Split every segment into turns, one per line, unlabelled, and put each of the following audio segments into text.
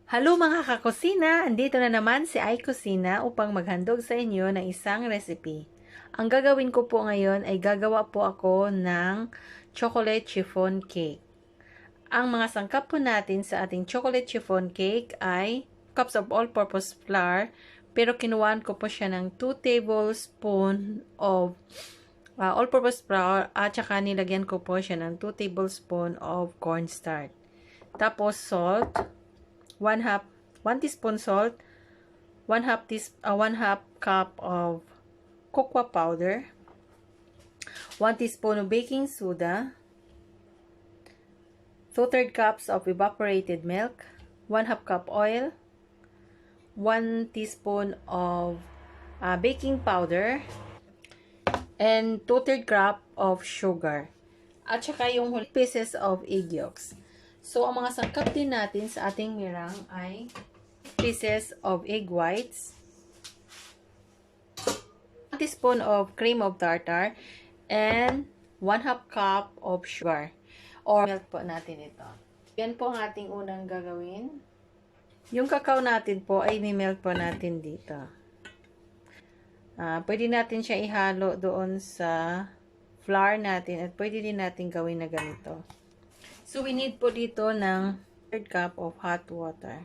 Halo mga kakusina! Andito na naman si Ay Kusina upang maghandog sa inyo ng isang recipe. Ang gagawin ko po ngayon ay gagawa po ako ng chocolate chiffon cake. Ang mga sangkap po natin sa ating chocolate chiffon cake ay cups of all-purpose flour, pero kinuhaan ko po siya ng 2 tablespoon of all-purpose flour at saka nilagyan ko po siya ng 2 tablespoon of cornstarch. Tapos salt, 1 teaspoon salt, 1 half cup of cocoa powder, 1 teaspoon of baking soda, 2/3 cups of evaporated milk, 1 half cup oil, 1 teaspoon of baking powder, and 2/3 cup of sugar. At saka yung pieces of egg yolks. So, ang mga sangkap din natin sa ating meringue ay pieces of egg whites, 1 teaspoon of cream of tartar, and 1 half cup of sugar. Or milk po natin ito. Yan po ang ating unang gagawin. Yung kakao natin po ay mimelt po natin dito. Pwede natin siya ihalo doon sa flour natin at pwede din natin gawin na ganito. So, we need po dito ng 1/3 cup of hot water.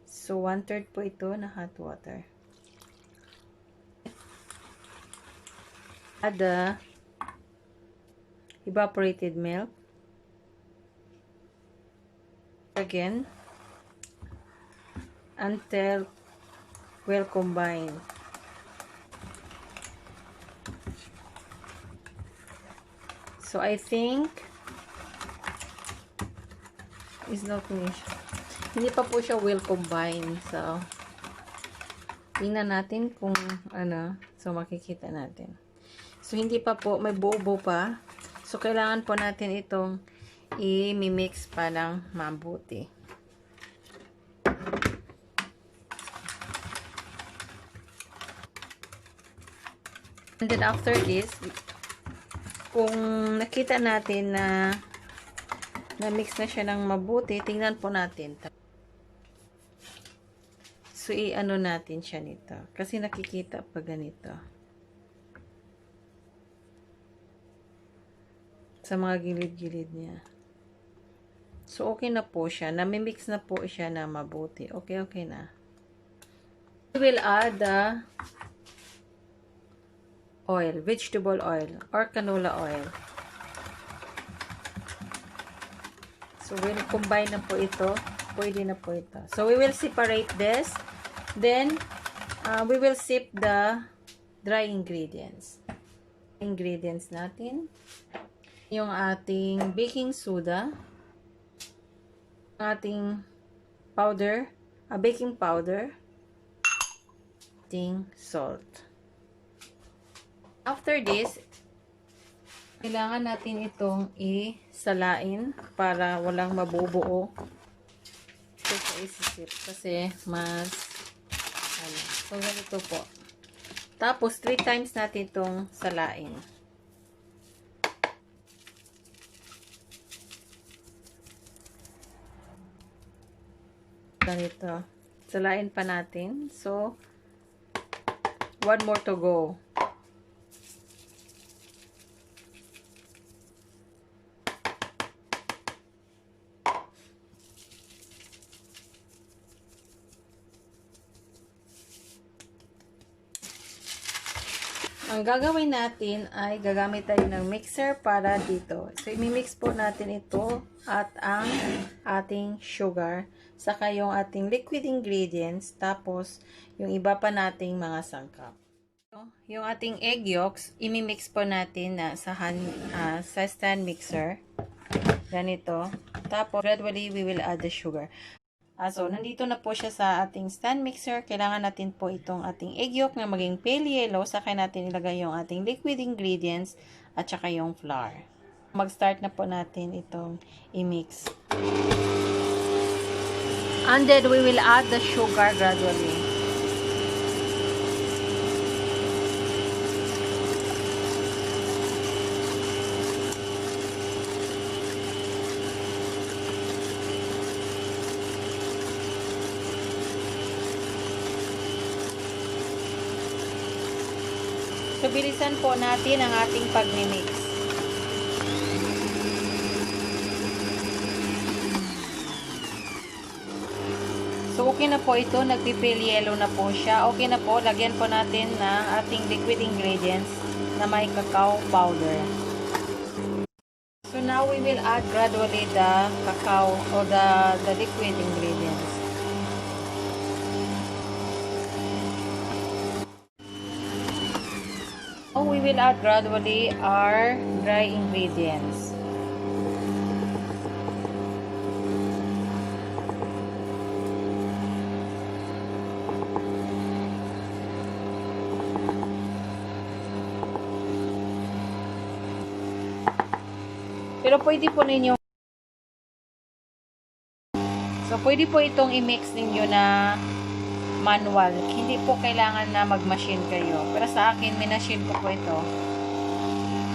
So, 1/3 po ito na hot water. Add the evaporated milk. Again, until well combined. So, I think is not finished. Hindi pa po siya well combined. So, tingnan natin kung ano. So, makikita natin. So, hindi pa po. May buo-buo pa. So, kailangan po natin itong i-mix pa ng mabuti. And then, after this, kung nakita natin na na-mix na siya ng mabuti, tingnan po natin. So, i-ano natin siya nito. Kasi nakikita pa ganito. Sa mga gilid-gilid niya. So, okay na po siya. Nami-mix na po siya na mabuti. Okay na. We will add the oil, vegetable oil, or canola oil. So, we'll combine na po ito. Pwede na po ito. So, we will separate this. Then, we will sip the dry ingredients. Ingredients natin. Yung ating baking soda. Ating powder. Baking powder. Ating salt. After this, kailangan natin itong isalain para walang mabubuo. Ito sa isisip kasi mas so ganito po. Tapos 3 times natin itong salain. Ganito. Salain pa natin. So 1 more to go. Ang gagawin natin ay gagamit tayo ng mixer para dito. So, i-mix po natin ito at ang ating sugar, saka yung ating liquid ingredients, tapos yung iba pa nating mga sangkap. Yung ating egg yolks, i-mix po natin sa stand mixer. Ganito. Tapos, gradually, we will add the sugar. So, nandito na po siya sa ating stand mixer. Kailangan natin po itong ating egg yolk na maging pale yellow. Saka natin ilagay yung ating liquid ingredients at saka yung flour. Mag-start na po natin itong i-mix. And then, we will add the sugar gradually. So, bilisan po natin ang ating pag-mix. So, okay na po ito. Nagpipil yellow na po siya. Okay na po. Lagyan po natin ng ating liquid ingredients na may cacao powder. So, now we will add gradually the cacao or the liquid ingredients. Now, we will add gradually our dry ingredients. Pero pwede po ninyo, so pwede po itong i-mix ninyo na manual. Hindi po kailangan na mag-machine kayo. Pero sa akin, minachine ko po ito.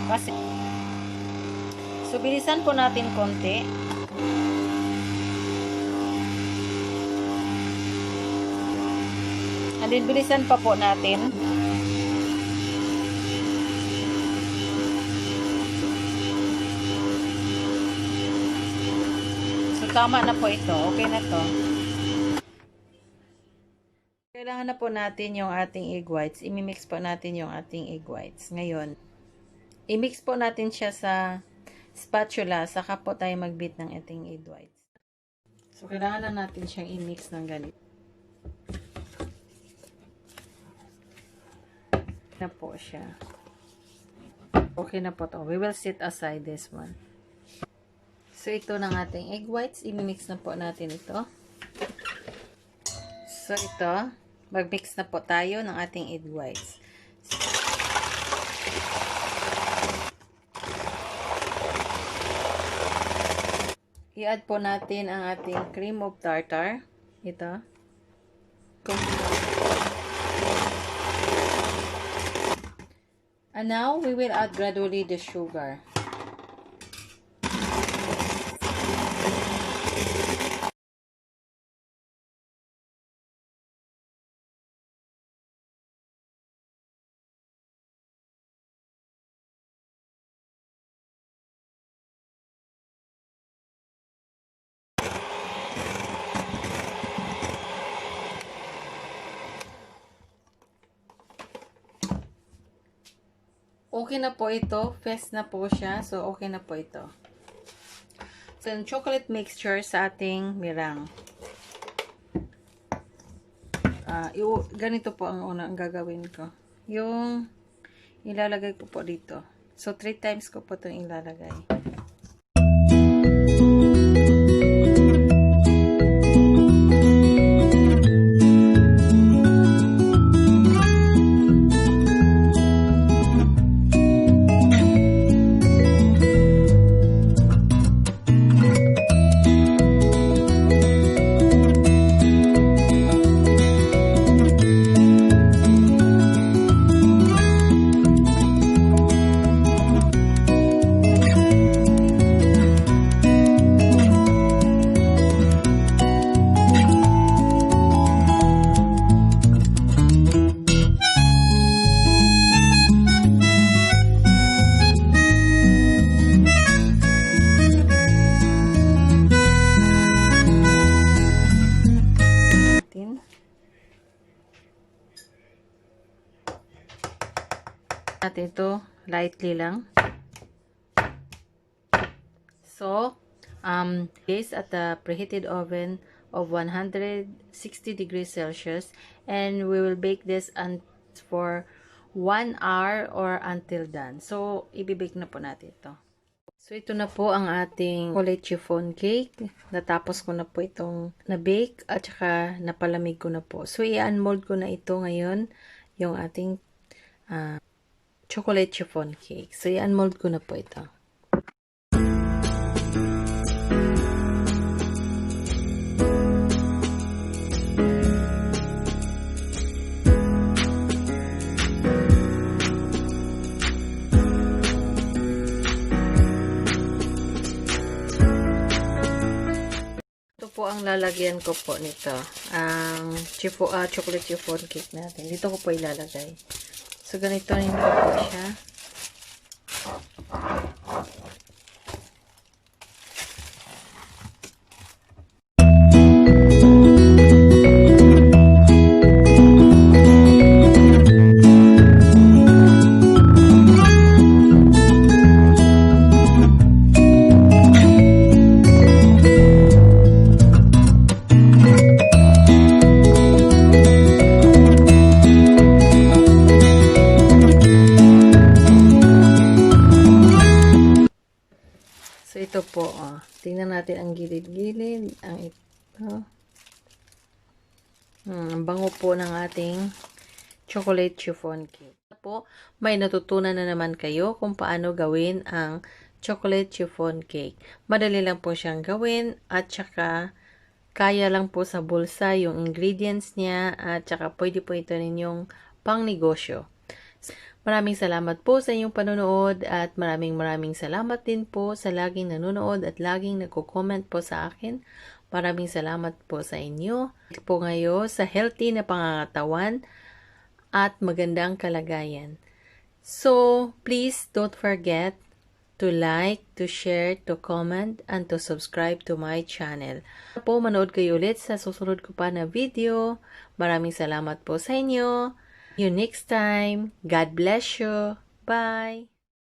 Kasi, so bilisan po natin konti. And then bilisan pa po natin. Tama na po ito. Okay na to. Kailangan na po natin yung ating egg whites. I-mix po natin yung ating egg whites. Ngayon, i-mix po natin siya sa spatula. Saka po tayo mag-beat ng ating egg whites. So, kailangan na natin siyang i-mix ng ganito. Na po siya. Okay na po to. We will set aside this one. So, ito ng ating egg whites. I-mix na po natin ito. So, ito. Mag-mix na po tayo ng ating egg whites. I-add po natin ang ating cream of tartar. Ito. And now, we will add gradually the sugar. Okay na po ito. Fest na po siya. So, okay na po ito. So, yung chocolate mixture sa ating meringue. Ganito po ang unang gagawin ko. Yung ilalagay ko po dito. So, 3 times ko po itong ilalagay. At ito, lightly lang. So, base at the preheated oven of 160 degrees Celsius, and we will bake this for 1 hour or until done. So, ibibake na po natin ito. So, ito na po ang ating chocolate chiffon cake. Natapos ko na po itong na-bake at saka napalamig ko na po. So, i-unmold ko na ito ngayon, yung ating chocolate chiffon cake. So, i-unmold ko na po ito. Ito po ang lalagyan ko po nito. Ang chocolate chiffon cake natin. Dito ko po ilalagay. So, ganito rin po siya. So, ito po, tingnan natin ang gilid-gilid. Ang ito. Ang bango po ng ating chocolate chiffon cake. Po, may natutunan na naman kayo kung paano gawin ang chocolate chiffon cake. Madali lang po siyang gawin at saka kaya lang po sa bulsa yung ingredients niya at saka pwede po ito ninyong pang negosyo. Maraming salamat po sa inyong panonood at maraming salamat din po sa laging nanonood at laging nagko-comment po sa akin. Maraming salamat po sa inyo. Po ngayon sa healthy na pangangatawan at magandang kalagayan. So, please don't forget to like, to share, to comment, and to subscribe to my channel. Po, manood kayo ulit sa susunod ko pa na video. Maraming salamat po sa inyo. See you next time. God bless you. Bye.